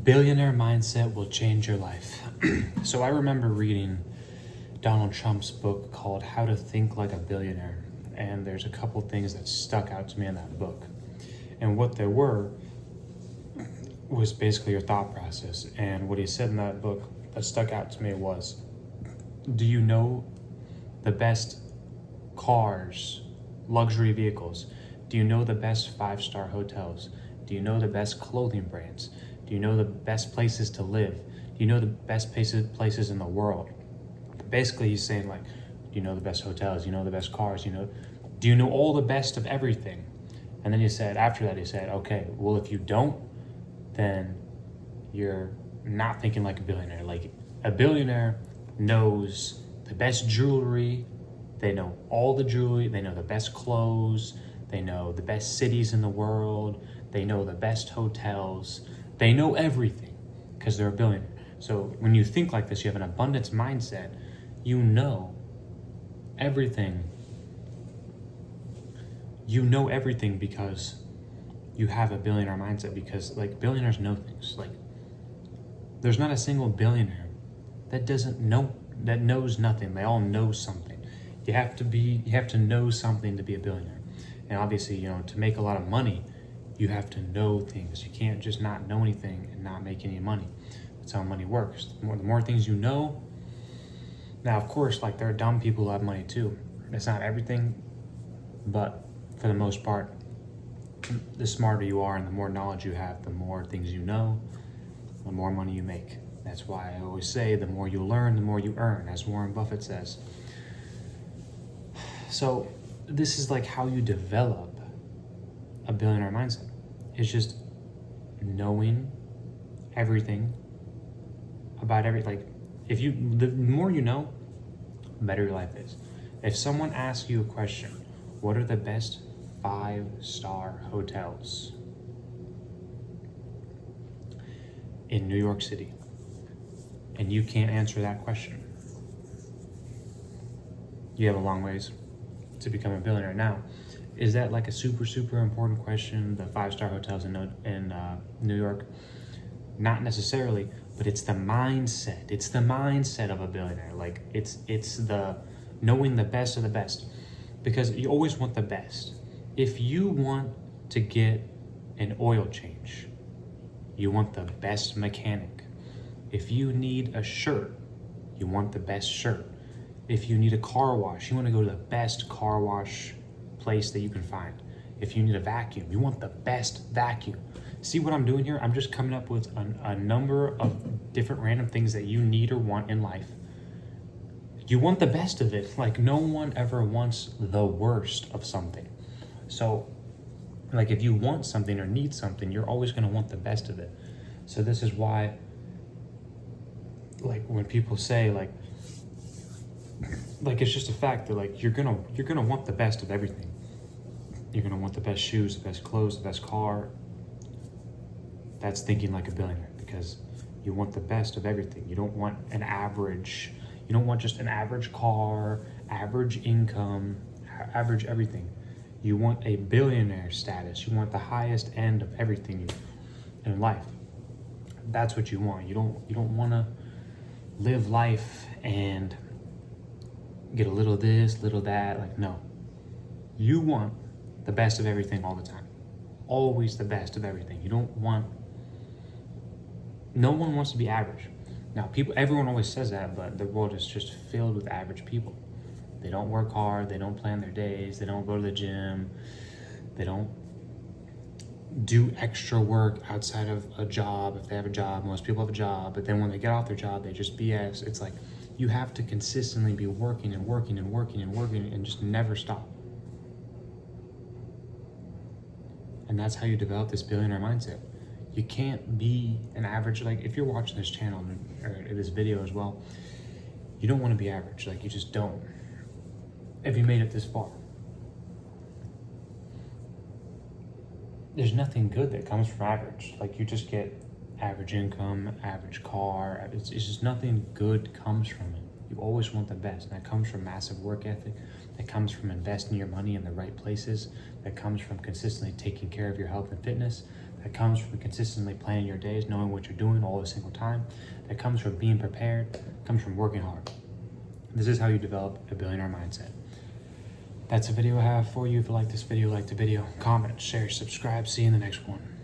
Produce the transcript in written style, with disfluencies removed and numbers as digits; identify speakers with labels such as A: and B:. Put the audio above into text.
A: Billionaire mindset will change your life. So I remember reading Donald Trump's book called How to Think Like a Billionaire. And there's a couple things that stuck out to me in that book. And what they were was basically your thought process. And what he said in that book that stuck out to me was, do you know the best cars, luxury vehicles? Do you know the best 5-star hotels? Do you know the best clothing brands? Do you know the best places to live? Do you know the best places in the world? Basically, he's saying, like, do you know the best hotels? Do you know the best cars? Do you know all the best of everything? And then after that, he said, okay, well, if you don't, then you're not thinking like a billionaire. Like, a billionaire knows the best jewelry. They know all the jewelry. They know the best clothes. They know the best cities in the world. They know the best hotels. They know everything because they're a billionaire. So when you think like this, you have an abundance mindset. You know everything. You know everything because you have a billionaire mindset, because like billionaires know things. Like, there's not a single billionaire that knows nothing. They all know something. You have to know something to be a billionaire. And obviously, to make a lot of money, you have to know things. You can't just not know anything and not make any money. That's how money works. The more things you know. Now, of course, like, there are dumb people who have money too. It's not everything, but for the most part, the smarter you are and the more knowledge you have, the more things you know, the more money you make. That's why I always say, the more you learn, the more you earn, as Warren Buffett says. So this is like how you develop a billionaire mindset. It's just knowing everything about everything. Like, the more you know, the better your life is. If someone asks you a question, what are the best 5-star hotels in New York City? And you can't answer that question, you have a long ways to become a billionaire. Now, is that like a super, super important question, the 5-star hotels in New York? Not necessarily, but it's the mindset. It's the mindset of a billionaire. Like, it's the knowing the best of the best, because you always want the best. If you want to get an oil change, you want the best mechanic. If you need a shirt, you want the best shirt. If you need a car wash, you want to go to the best car wash place that you can find. If you need a vacuum, you want the best vacuum. See what I'm doing here? I'm just coming up with a number of different random things that you need or want in life. You want the best of it. Like, no one ever wants the worst of something. So, like, if you want something or need something, you're always going to want the best of it. So this is why, like, when people say, like it's just a fact that, like, you're gonna want the best of everything. You're gonna want the best shoes, the best clothes, the best car. That's thinking like a billionaire, because you want the best of everything. You don't want you don't want just an average car, average income, average everything. You want a billionaire status. You want the highest end of everything in life. That's what you want. You don't want to live life and get a little this, little that. Like, no. You want the best of everything all the time. Always the best of everything. No one wants to be average. Now, everyone always says that, but the world is just filled with average people. They don't work hard, they don't plan their days, they don't go to the gym, they don't do extra work outside of a job. If they have a job, most people have a job, but then when they get off their job, they just BS. It's like, you have to consistently be working and working and working and working and just never stop. And that's how you develop this billionaire mindset. You can't be an average. Like, if you're watching this channel or this video as well, you don't want to be average. Like, you just don't. If you made it this far, there's nothing good that comes from average. Like, you just get average income, average car. It's just nothing good comes from it. You always want the best. And that comes from massive work ethic. That comes from investing your money in the right places. That comes from consistently taking care of your health and fitness. That comes from consistently planning your days, knowing what you're doing all the single time. That comes from being prepared. That comes from working hard. This is how you develop a billionaire mindset. That's a video I have for you. If you like this video, like the video, comment, share, subscribe. See you in the next one.